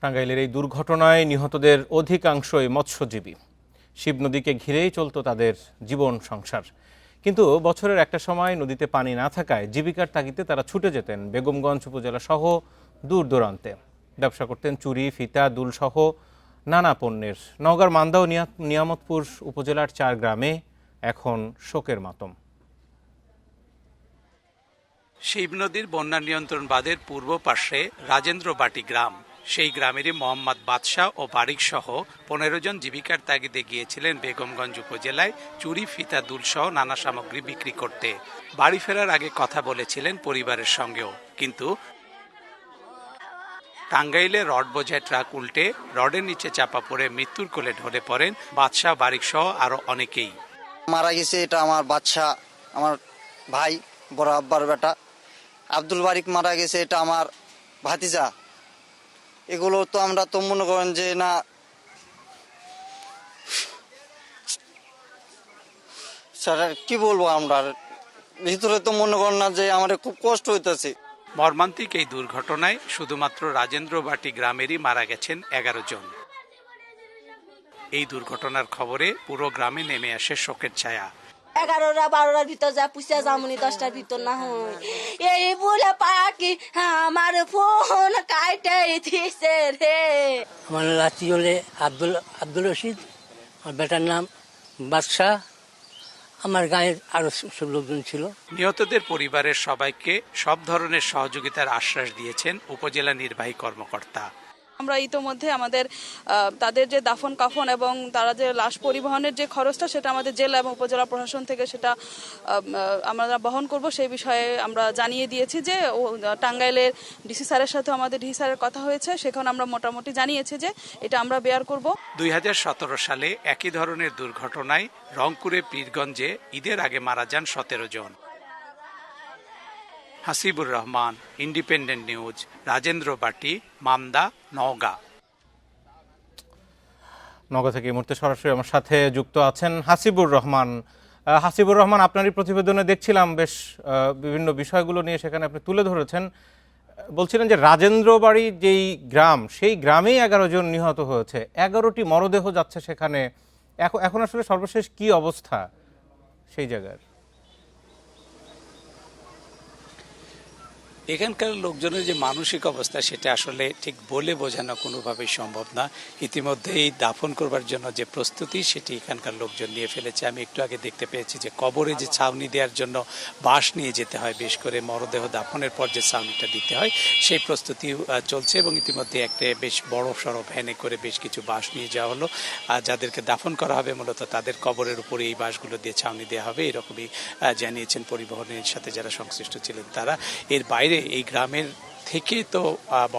টাঙ্গাইলের এই দুর্ঘটনায় নিহতদের অধিকাংশই মৎস্যজীবী। শিব নদীকে ঘিরেই চলত তাদের জীবন সংসার। কিন্তু বছরের একটা সময় নদীতে পানি না থাকায় জীবিকার তাগিদে তারা ছুটে যেতেন বেগমগঞ্জ উপজেলা সহ দূর দূরান্তে। ব্যবসা করতেন চুরি, ফিতা, দুলসহ নানা পণ্যের। নওগাঁর মান্দা ও নিয়ামতপুর উপজেলার 4 গ্রামে এখন শোকের মাতম। শিব নদীর বন্যা নিয়ন্ত্রণ বাঁধের পূর্ব পাশে রাজেন্দ্রবাটি গ্রাম। সেই গ্রামেরই মোহাম্মদ বাদশাহ ও বারিক সহ 15 জন জীবিকার তাগিদে গিয়েছিলেন বেগমগঞ্জ উপজেলায় চুরি, ফিতা, দুলসহ নানা সামগ্রী বিক্রি করতে। বাড়ি ফেরার আগে কথা বলেছিলেন পরিবারের সঙ্গেও, কিন্তু টাঙ্গাইলে রড বোঝায় ট্রাক উল্টে রডের নিচে চাপা পড়ে মৃত্যুর কোলে ঢলে পড়েন বাদশাহ, বারিক সহ আরো অনেকেই। মারা গেছে এটা আমার বাদশাহ, আমার ভাই, বড় আব্বার বেটা। আব্দুল বারিক মারা গেছে, এটা আমার ভাতিজা। এগুলো তো আমরা তো মনে করেন যে না, স্যার কি বলবো, আমরা ভিতরে তো মনে করেন না যে আমাদের খুব কষ্ট হইতেছে। মর্মান্তিক এই দুর্ঘটনায় শুধুমাত্র রাজেন্দ্রবাটি গ্রামেরই মারা গেছেন 11 জন। এই দুর্ঘটনার খবরে পুরো গ্রামে নেমে আসে শোকের ছায়া। 11টা 12টার ভিতর যা পুষে যামনি 10টার ভিতর না হয় এই বলে পাখি আমার ফোন কাটে দিছে রে। আমার রাত্রি হলে আব্দুল রশিদ, আমার বেটার নাম বাদশাহ, আমার গায়ের আরো সব লোকজন ছিল। নিহতদের পরিবারের সবাইকে সব ধরনের সহযোগিতার আশ্বাস দিয়েছেন উপজেলা নির্বাহী কর্মকর্তা। আমরা ইতোমধ্যে আমাদের তাদের যে দাফন কাফন এবং তারা যে লাশ পরিবহনের যে খরচটা, সেটা আমাদের জেলা এবং উপজেলা প্রশাসন থেকে সেটা আমরা বহন করব, সেই বিষয়ে আমরা জানিয়ে দিয়েছি যে টাঙ্গাইলের ডিসি স্যারের সাথে আমাদের ডিসি স্যারের কথা হয়েছে, সেখানে আমরা মোটামুটি জানিয়েছি যে এটা আমরা বেয়ার করব। 2017 সালে একই ধরনের দুর্ঘটনায় রংপুরে পীরগঞ্জে ঈদের আগে মারা যান 17 জন। Hasibur Rahman, independent news, Rajendrabati, Manda, Naogaon. নওগাঁ থেকে এই মুহূর্তে সরাসরি আমার সাথে যুক্ত আছেন হাসিবুর রহমান। হাসিবুর রহমান, আপনারই প্রতিবেদনে দেখছিলাম বেশ বিভিন্ন বিষয়গুলো নিয়ে সেখানে আপনি তুলে ধরেছেন। বলছিলেন যে রাজেন্দ্রবাড়ি যেই গ্রাম, সেই গ্রামেই 11 জন নিহত হয়েছে, 11টি মরদেহ যাচ্ছে সেখানে। এখন আসলে সর্বশেষ কি অবস্থা সেই জায়গার? এখানকার লোকজনের যে মানসিক অবস্থা, সেটা আসলে ঠিক বলে বোঝানো কোনোভাবেই সম্ভব না। ইতিমধ্যেই দাফন করবার জন্য যে প্রস্তুতি, সেটি এখানকার লোকজন নিয়ে ফেলেছে। আমি একটু আগে দেখতে পেয়েছি যে কবরে যে ছাউনি দেওয়ার জন্য বাঁশ নিয়ে যেতে হয়, বেশ করে মরদেহ দাফনের পর যে ছাউনিটা দিতে হয়, সেই প্রস্তুতি চলছে এবং ইতিমধ্যে একটা বেশ বড় সড়ো ভ্যানে করে বেশ কিছু বাঁশ নিয়ে যাওয়া হলো। আর যাদেরকে দাফন করা হবে মূলত তাদের কবরের উপরে এই বাঁশগুলো দিয়ে ছাউনি দেওয়া হবে, এরকমই জানিয়েছেন পরিবহনের সাথে যারা সংশ্লিষ্ট ছিলেন তারা। এর বাইরে এই গ্রামের থেকে তো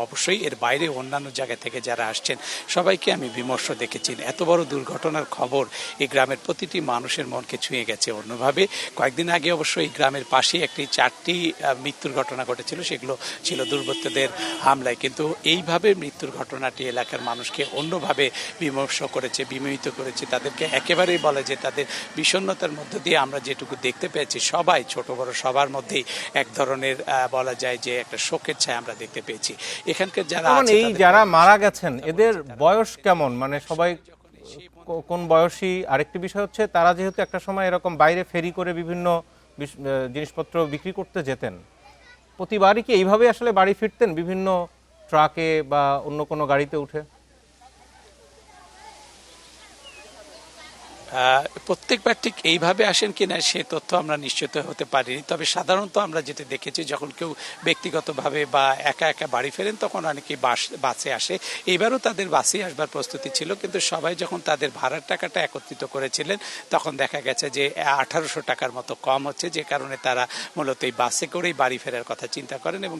অবশ্যই এর বাইরে অন্যান্য জায়গা থেকে যারা আসছেন সবাইকে আমি বিমর্ষ দেখেছি। এত বড় দুর্ঘটনার খবর এই গ্রামের প্রতিটি মানুষের মনকে ছুঁয়ে গেছে অন্যভাবে। কয়েকদিন আগে অবশ্য এই গ্রামের পাশে একটি 4টি মৃত্যুর ঘটনা ঘটেছিল, সেগুলো ছিল দুর্বৃত্তদের হামলায়। কিন্তু এইভাবে মৃত্যুর ঘটনাটি এলাকার মানুষকে অন্যভাবে বিমর্ষ করেছে, বিমোহিত করেছে। তাদেরকে একেবারেই বলে যে তাদের বিষণ্ণতার মধ্য দিয়ে আমরা যেটুকু দেখতে পেয়েছি, সবাই ছোট বড় সবার মধ্যেই এক ধরনের বলা যায় যে একটা শোকের ছায়া আমরা দেখতে পেয়েছি। এখানকার যারা মারা গেছেন এদের বয়স কেমন, মানে সবাই কোন বয়সী? আরেকটি বিষয় হচ্ছে, তারা যেহেতু একটা সময় এরকম বাইরে ফেরি করে বিভিন্ন জিনিসপত্র বিক্রি করতে যেতেন, প্রতিবারই কি এইভাবে আসলে বাড়ি ফিরতেন বিভিন্ন ট্রাকে বা অন্য কোনো গাড়িতে উঠে? প্রত্যেকবার ঠিক এইভাবে আসেন কিনা সে তথ্য আমরা নিশ্চিত হতে পারিনি। তবে সাধারণত আমরা যেটা দেখেছি, যখন কেউ ব্যক্তিগতভাবে বা একা একা বাড়ি ফেরেন তখন অনেকেই বাসে আসে। এবারও তাদের বাসে আসবার প্রস্তুতি ছিল, কিন্তু সবাই যখন তাদের ভাড়ার টাকাটা একত্রিত করেছিলেন তখন দেখা গেছে যে 1800 টাকার মতো কম হচ্ছে, যে কারণে তারা মূলত এই বাসে করেই বাড়ি ফেরার কথা চিন্তা করেন এবং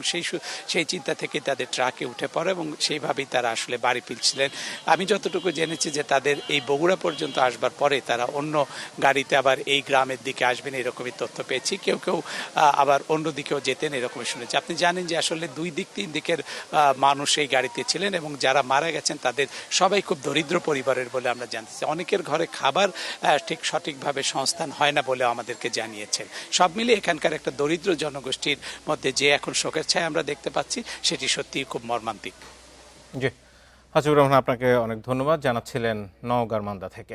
সেই চিন্তা থেকে তাদের ট্রাকে উঠে পড়ে এবং সেইভাবেই তারা আসলে বাড়ি ফিরছিলেন। আমি যতটুকু জেনেছি যে তাদের এই বগুড়া পর্যন্ত আসবার পরে তারা অন্য গাড়িতে আবার এই গ্রামের দিকে আসবেন, এরকমই তথ্য পেয়েছি। কেউ কেউ আবার অন্য দিকেও যেতেন, এরকমই শুনেছি। আপনি জানেন যে আসলে 2 দিক 3 দিকের মানুষ এই গাড়িতে ছিলেন এবং যারা মারা গেছেন তাদের সবাই খুব দরিদ্র পরিবারের বলে আমরা জানতেছি। অনেকের ঘরে খাবার ঠিক সঠিকভাবে সংস্থান হয় না বলে আমাদেরকে জানিয়েছেন। সব মিলিয়ে এখানকার একটা দরিদ্র জনগোষ্ঠীর মধ্যে যে এখন শোকের ছায়া আমরা দেখতে পাচ্ছি, সেটি সত্যিই খুব মর্মান্তিক। জি, হাসিবুর রহমান, আপনাকে অনেক ধন্যবাদ জানাচ্ছিলেন নওগাঁর মান্দা থেকে।